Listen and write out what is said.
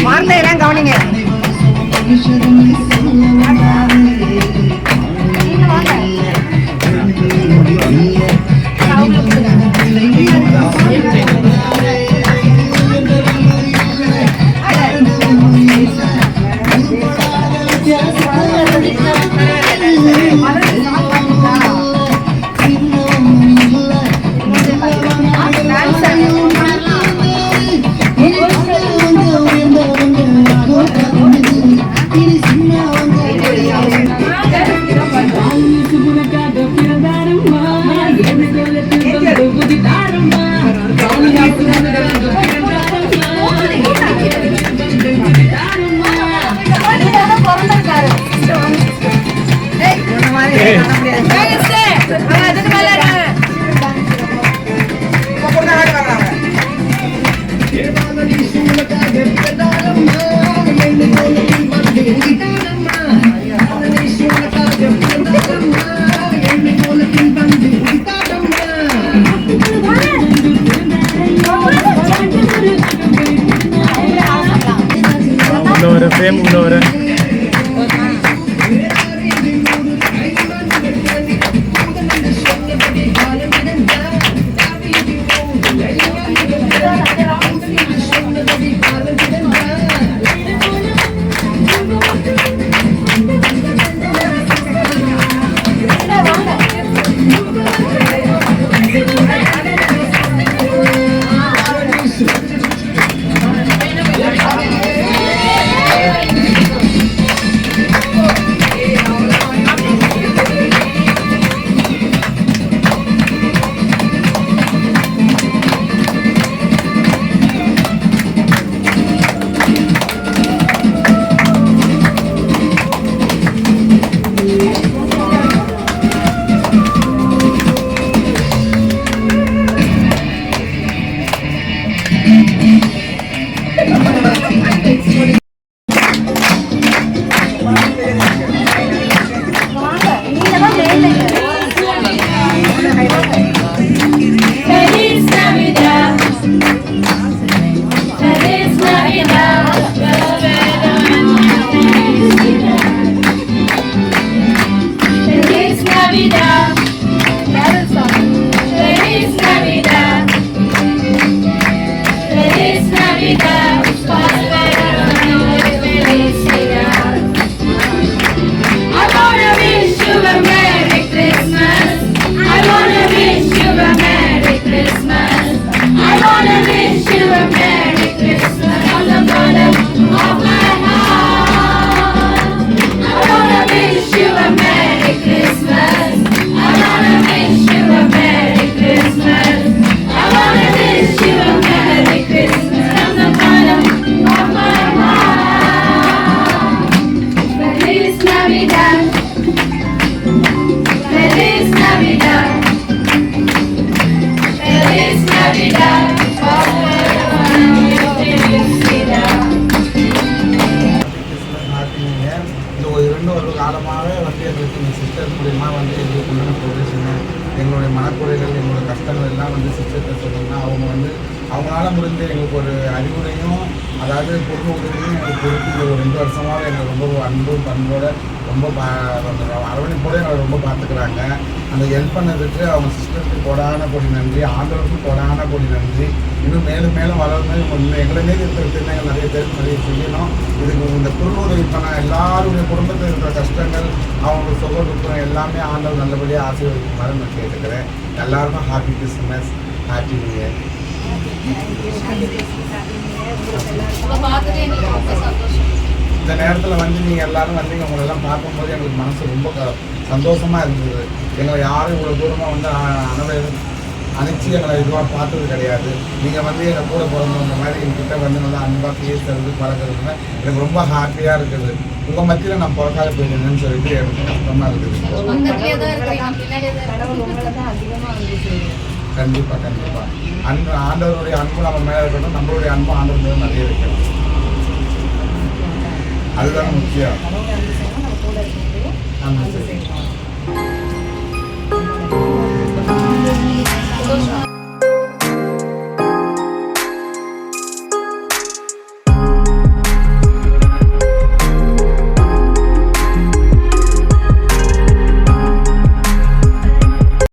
வார்த்தையெல்லாம் கவனிங்க. எங்களால் முடிஞ்ச எங்களுக்கு ஒரு அறிவுரையும் அதாவது பொருள் உதவியும் எங்களுக்கு கொடுத்து இந்த ஒரு 2 வருஷமாக எங்களுக்கு ரொம்ப அன்பு பண்போட ரொம்ப அரவணைப்போடு எங்களை ரொம்ப பார்த்துக்கிறாங்க. அந்த ஹெல்ப் பண்ணதுக்கு அவங்க சிஸ்டருக்கு கோடான கோடி நன்றி, ஆண்டவருக்கும் கோடான கோடி நன்றி. இன்னும் மேலும் மேலும் வளர்ந்து இன்னும் எங்களுமே இருக்கிற திருநங்கள் நிறைய பேருக்கு நிறைய செய்யணும். இதுக்கு இந்த பொருள் உதவி பண்ண எல்லாருடைய குடும்பத்தில் இருக்கிற கஷ்டங்கள் அவங்களுக்கு சுக துக்கம் எல்லாமே ஆண்டவர் நல்லபடியாக ஆசீர்வதிக்குமாறு நான் கேட்டுக்கிறேன். எல்லாருக்கும் happy Christmas, happy new year. இந்த நேரத்தில் வந்து நீங்கள் எல்லாரும் வந்தீங்க, உங்களெல்லாம் பார்க்கும்போது எங்களுக்கு மனசு ரொம்ப சந்தோஷமாக இருந்தது. எங்களை யாரும் இவ்வளோ தூரமாக வந்து அணைச்சி எங்களை இதுவாக பார்த்தது கிடையாது. நீங்கள் வந்து எங்கள் கூட பிறந்தவங்க மாதிரி எங்ககிட்ட வந்து நல்லா அன்பாக பேசுறது பழகிறதுனா எனக்கு ரொம்ப ஹாப்பியாக இருக்குது. உங்கள் மத்தியில் நான் பிறக்காத போயிடுங்கன்னு சொல்லிட்டு எனக்கு கஷ்டமாக இருக்குது. கண்டிப்பாக கண்டிப்பாக அன்பு ஆண்டவருடைய அன்பு நம்ம மேலே இருக்கணும், நம்மளுடைய அன்பு ஆண்டவர் மேலே நிறைய இருக்கணும். அதுதான் முக்கியம்.